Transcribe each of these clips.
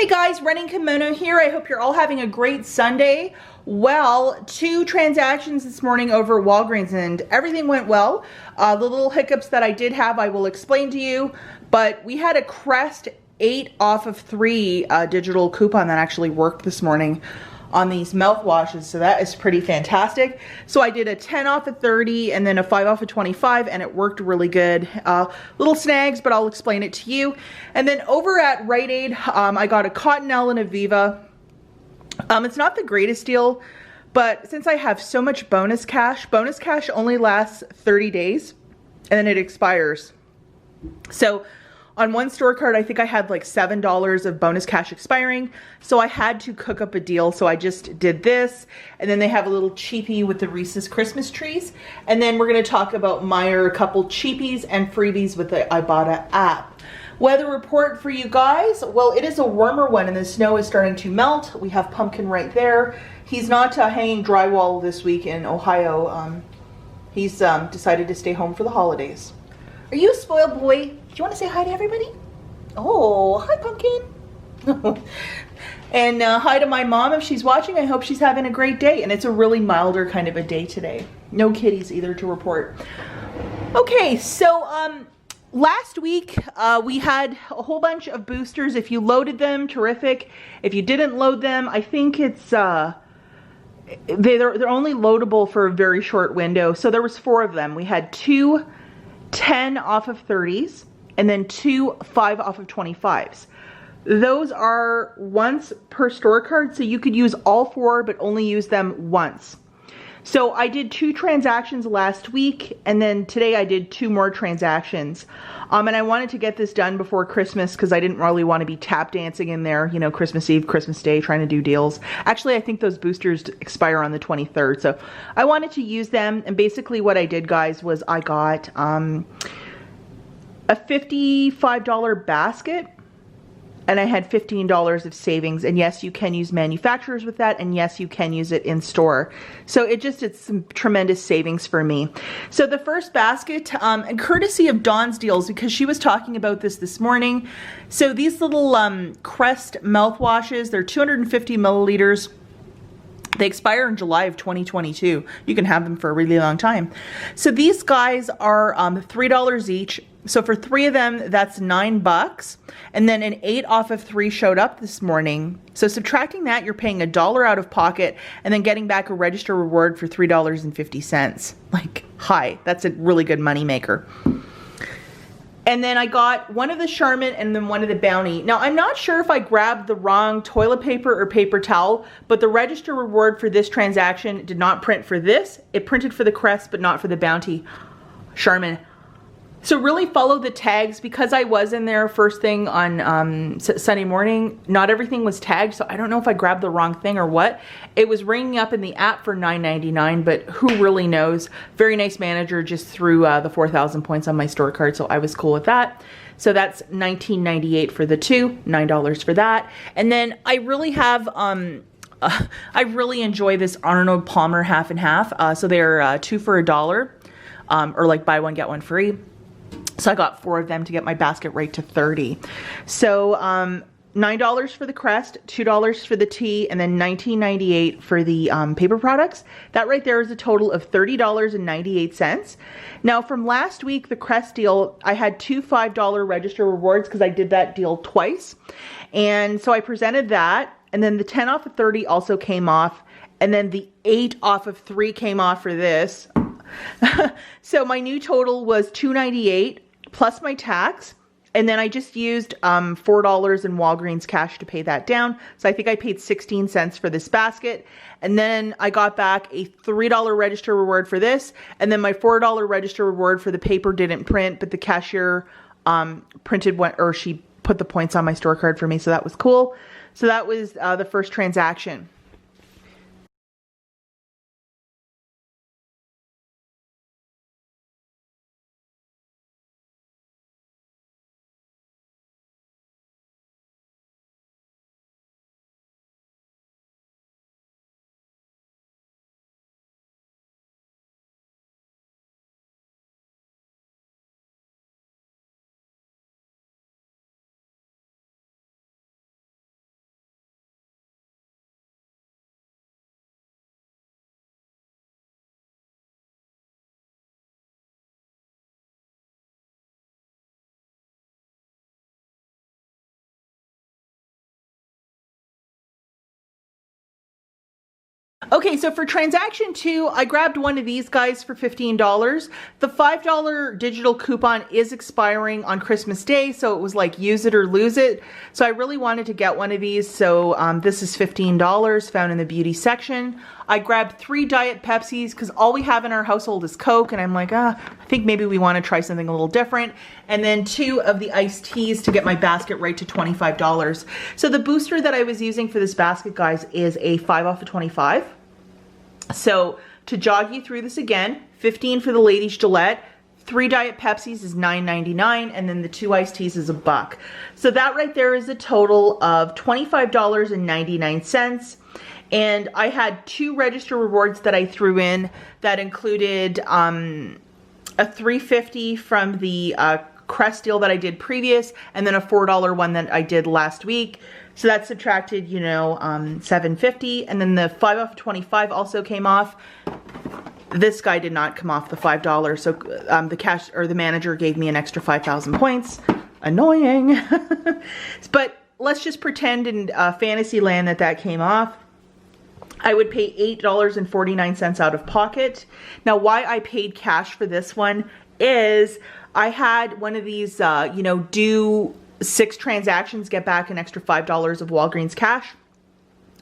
Hey guys, Running Kimono here. I hope you're all having a great Sunday. Well, 2 transactions this morning over at Walgreens and everything went well. The little hiccups that I did have, I will explain to you, but we had a Crest 8 off of 3 digital coupon that actually worked this morning on these mouthwashes, so that is pretty fantastic. So I did a 10 off of 30 and then a 5 off of 25, and it worked really good. Little snags, but I'll explain it to you. And then over at Rite Aid, I got a Cottonelle and a Viva. It's not the greatest deal, but since I have so much bonus cash only lasts 30 days and then it expires. So on one store card, I think I had like $7 of bonus cash expiring. So I had to cook up a deal. So I just did this. And then they have a little cheapie with the Reese's Christmas trees. And then we're going to talk about Meijer, a couple cheapies and freebies with the IBOTTA app. Weather report for you guys. Well, it is a warmer one and the snow is starting to melt. We have Pumpkin right there. He's not hanging drywall this week in Ohio. He's decided to stay home for the holidays. Are you a spoiled boy? Do you want to say hi to everybody? Oh, hi, Pumpkin. And hi to my mom if she's watching. I hope she's having a great day. And it's a really milder kind of a day today. No kitties either to report. Okay, so last week we had a whole bunch of boosters. If you loaded them, terrific. If you didn't load them, I think it's they're only loadable for a very short window. So there was 4 of them. We had 2 10 off of 30s and then 2 5 off of 25s. Those are once per store card, so you could use all 4 but only use them once. So I did 2 transactions last week, and then today I did 2 more transactions. And I wanted to get this done before Christmas because I didn't really want to be tap dancing in there, you know, Christmas Eve, Christmas Day, trying to do deals. Actually, I think those boosters expire on the 23rd, so I wanted to use them. And basically what I did, guys, was I got a $55 basket, and I had $15 of savings. And yes, you can use manufacturers with that, and yes, you can use it in store. So it's some tremendous savings for me. So the first basket, and courtesy of Dawn's Deals, because she was talking about this morning. So these little Crest mouthwashes, they're 250 milliliters. They expire in July of 2022. You can have them for a really long time. So these guys are $3 each. So for 3 of them, that's $9. And then an 8 off of 3 showed up this morning. So subtracting that, you're paying $1 out of pocket and then getting back a register reward for $3.50. Like, hi, that's a really good money maker. And then I got one of the Charmin and then one of the Bounty. Now, I'm not sure if I grabbed the wrong toilet paper or paper towel, but the register reward for this transaction did not print for this. It printed for the Crest, but not for the Bounty Charmin. So really follow the tags. Because I was in there first thing on Sunday morning, not everything was tagged, so I don't know if I grabbed the wrong thing or what. It was ringing up in the app for $9.99, but who really knows? Very nice manager just threw the 4,000 points on my store card, so I was cool with that. So that's $19.98 for the 2, $9 for that. And then I really have, I really enjoy this Arnold Palmer half and half. So they're 2 for $1, or like buy one, get one free. So I got 4 of them to get my basket rate to 30. So $9 for the Crest, $2 for the tea, and then $19.98 for the paper products. That right there is a total of $30.98. Now from last week, the Crest deal, I had 2 $5 register rewards because I did that deal twice. And so I presented that, and then the 10 off of 30 also came off, and then the 8 off of 3 came off for this. So my new total was $2.98 plus my tax, and then I just used $4 in Walgreens cash to pay that down. So I think I paid 16 cents for this basket, and then I got back a $3 register reward for this, and then my $4 register reward for the paper didn't print, but the cashier printed one, or she put the points on my store card for me, so that was cool. So that was the first transaction. Okay, so for transaction 2, I grabbed one of these guys for $15. The $5 digital coupon is expiring on Christmas Day, so it was like use it or lose it. So I really wanted to get one of these, so this is $15 found in the beauty section. I grabbed 3 Diet Pepsis because all we have in our household is Coke, and I'm like, I think maybe we want to try something a little different. And then 2 of the iced teas to get my basket right to $25. So the booster that I was using for this basket, guys, is a 5 off of 25. So to jog you through this again, 15 for the ladies Gillette, 3 Diet Pepsis is $9.99, and then the 2 iced teas is $1. So that right there is a total of $25.99. And I had 2 register rewards that I threw in that included a $3.50 from the Crest deal that I did previous, and then a $4 one that I did last week. So that subtracted, you know, $7.50, and then the 5 off of 25 also came off. This guy did not come off the $5, so the manager gave me an extra 5,000 points. Annoying. But let's just pretend in fantasy land that came off. I would pay $8.49 out of pocket. Now, why I paid cash for this one is I had one of these, you know, do 6 transactions, get back an extra $5 of Walgreens cash.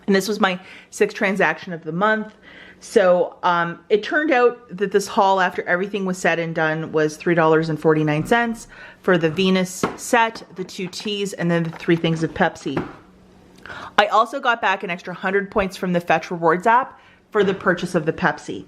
And this was my 6th transaction of the month. So it turned out that this haul, after everything was said and done, was $3.49 for the Venus set, the 2 teas, and then the 3 things of Pepsi. I also got back an extra 100 points from the Fetch Rewards app for the purchase of the Pepsi.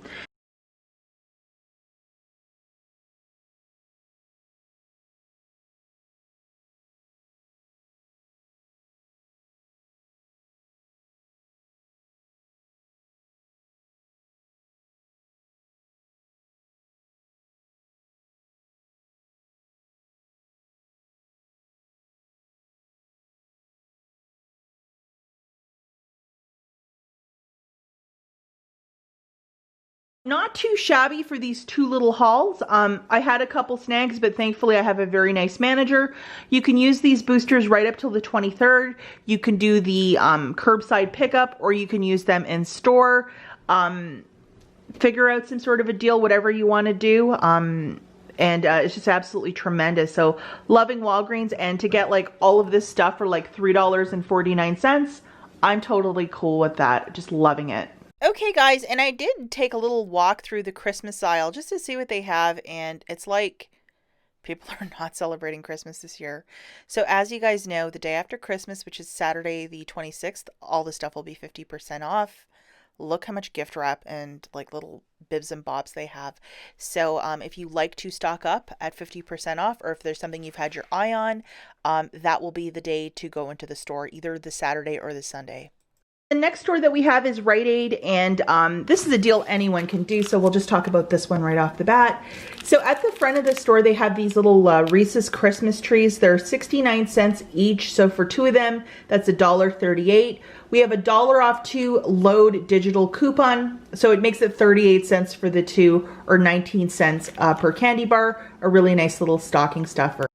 Not too shabby for these 2 little hauls. I had a couple snags, but thankfully I have a very nice manager. You can use these boosters right up till the 23rd. You can do the curbside pickup, or you can use them in store. Figure out some sort of a deal, whatever you want to do. And it's just absolutely tremendous. So loving Walgreens, and to get like all of this stuff for like $3.49, I'm totally cool with that. Just loving it. Okay, guys, and I did take a little walk through the Christmas aisle just to see what they have, and it's like people are not celebrating Christmas this year. So as you guys know, the day after Christmas, which is Saturday the 26th, all the stuff will be 50% off. Look how much gift wrap and like little bibs and bobs they have. So if you like to stock up at 50% off, or if there's something you've had your eye on, that will be the day to go into the store, either the Saturday or the Sunday. The next store that we have is Rite Aid, and this is a deal anyone can do, so we'll just talk about this one right off the bat. So at the front of the store, they have these little Reese's Christmas trees. They're 69 cents each, so for 2 of them, that's $1.38. We have $1 off 2 load digital coupon, so it makes it 38 cents for the 2, or 19 cents per candy bar. A really nice little stocking stuffer.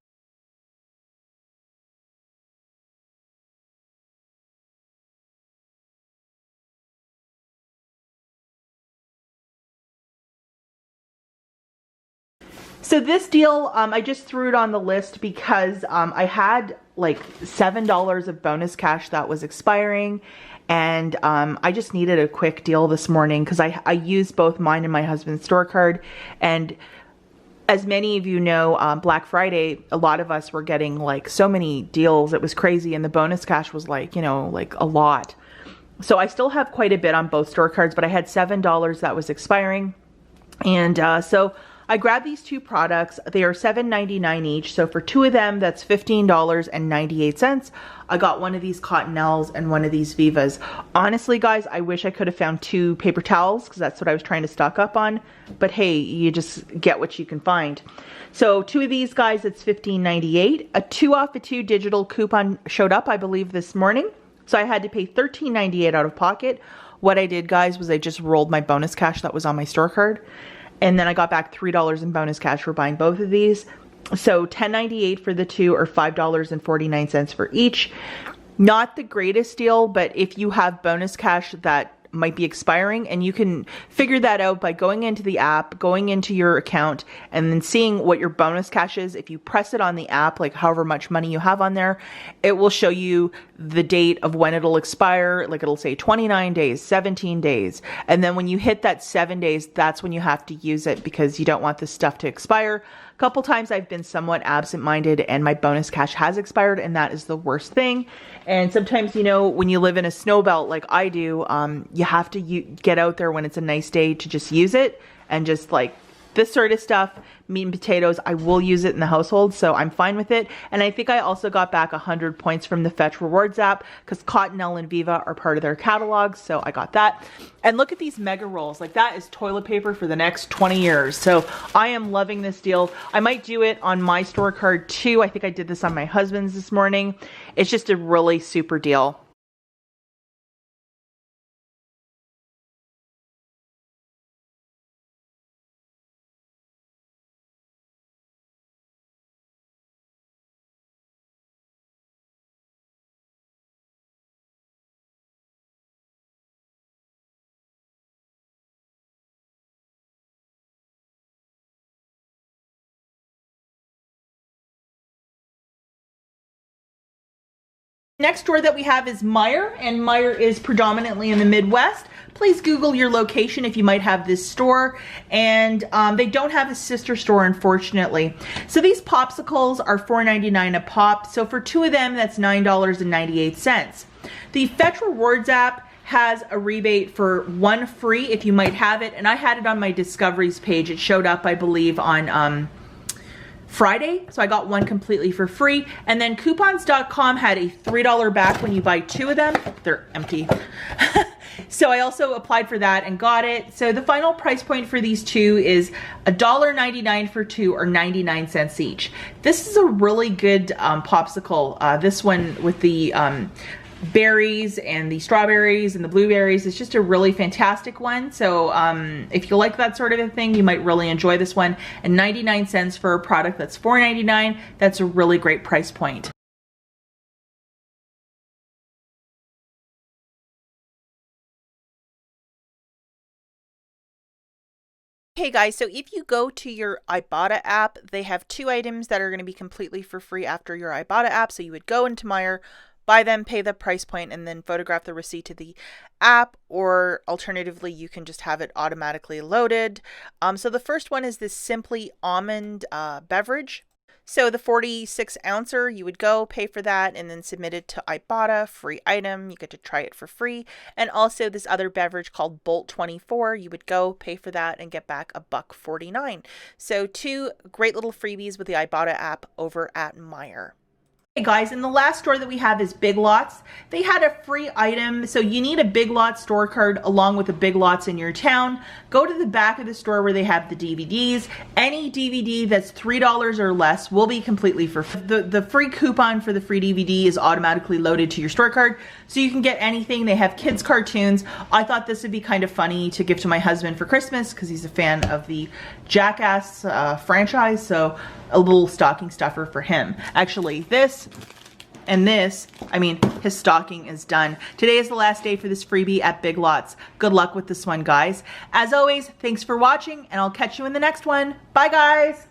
So this deal, I just threw it on the list because I had like $7 of bonus cash that was expiring, and I just needed a quick deal this morning because I used both mine and my husband's store card. And as many of you know, Black Friday, a lot of us were getting like so many deals. It was crazy, and the bonus cash was like, you know, like a lot. So I still have quite a bit on both store cards, but I had $7 that was expiring. And so I grabbed these 2 products. They are $7.99 each. So for 2 of them, that's $15.98. I got one of these Cottonelles and one of these Vivas. Honestly, guys, I wish I could have found 2 paper towels because that's what I was trying to stock up on. But hey, you just get what you can find. So 2 of these guys, it's $15.98. A 2 off of 2 digital coupon showed up, I believe, this morning. So I had to pay $13.98 out of pocket. What I did, guys, was I just rolled my bonus cash that was on my store card. And then I got back $3 in bonus cash for buying both of these. So $10.98 for the 2, or $5.49 for each. Not the greatest deal, but if you have bonus cash that might be expiring, and you can figure that out by going into the app, going into your account, and then seeing what your bonus cash is. If you press it on the app, like however much money you have on there, it will show you the date of when it'll expire. Like it'll say 29 days, 17 days. And then when you hit that 7 days, that's when you have to use it, because you don't want this stuff to expire. A couple times I've been somewhat absent-minded and my bonus cash has expired, and that is the worst thing. And sometimes, you know, when you live in a snow belt like I do, you have to get out there when it's a nice day to just use it. And just like this sort of stuff, meat and potatoes, I will use it in the household, so I'm fine with it. And I think I also got back 100 points from the Fetch Rewards app, because Cottonelle and Viva are part of their catalog, so I got that. And look at these mega rolls. Like, that is toilet paper for the next 20 years. So I am loving this deal. I might do it on my store card too. I think I did this on my husband's this morning. It's just a really super deal. Next store that we have is Meijer, and Meijer is predominantly in the Midwest. Please Google your location if you might have this store. And they don't have a sister store, unfortunately. So these popsicles are $4.99 a pop. So for 2 of them, that's $9.98. The Fetch Rewards app has a rebate for 1 free if you might have it. And I had it on my Discoveries page. It showed up, I believe, on Friday, so I got 1 completely for free. And then coupons.com had a $3 back when you buy 2 of them. They're empty. So I also applied for that and got it. So the final price point for these 2 is $1.99 for 2, or 99 cents each. This is a really good popsicle. This one with the berries and the strawberries and the blueberries, it's just a really fantastic one. So if you like that sort of a thing, you might really enjoy this one. And 99 cents for a product that's $4.99, that's a really great price point. Okay guys, so if you go to your IBOTTA app, they have 2 items that are going to be completely for free after your IBOTTA app. So you would go into Meijer, buy them, pay the price point, and then photograph the receipt to the app, or alternatively, you can just have it automatically loaded. So the first one is this Simply Almond beverage. So the 46 ouncer, you would go pay for that and then submit it to IBOTTA, free item. You get to try it for free. And also this other beverage called Bolt 24, you would go pay for that and get back $1.49. So 2 great little freebies with the IBOTTA app over at Meijer. Hey guys, and the last store that we have is Big Lots. They had a free item, so you need a Big Lots store card along with the Big Lots in your town. Go to the back of the store where they have the DVDs. Any DVD that's $3 or less will be completely for free. The free coupon for the free DVD is automatically loaded to your store card, so you can get anything. They have kids cartoons. I thought this would be kind of funny to give to my husband for Christmas because he's a fan of the Jackass franchise, so a little stocking stuffer for him. Actually, this and this, I mean, his stocking is done. Today is the last day for this freebie at Big Lots. Good luck with this one, guys. As always, thanks for watching, and I'll catch you in the next one. Bye, guys.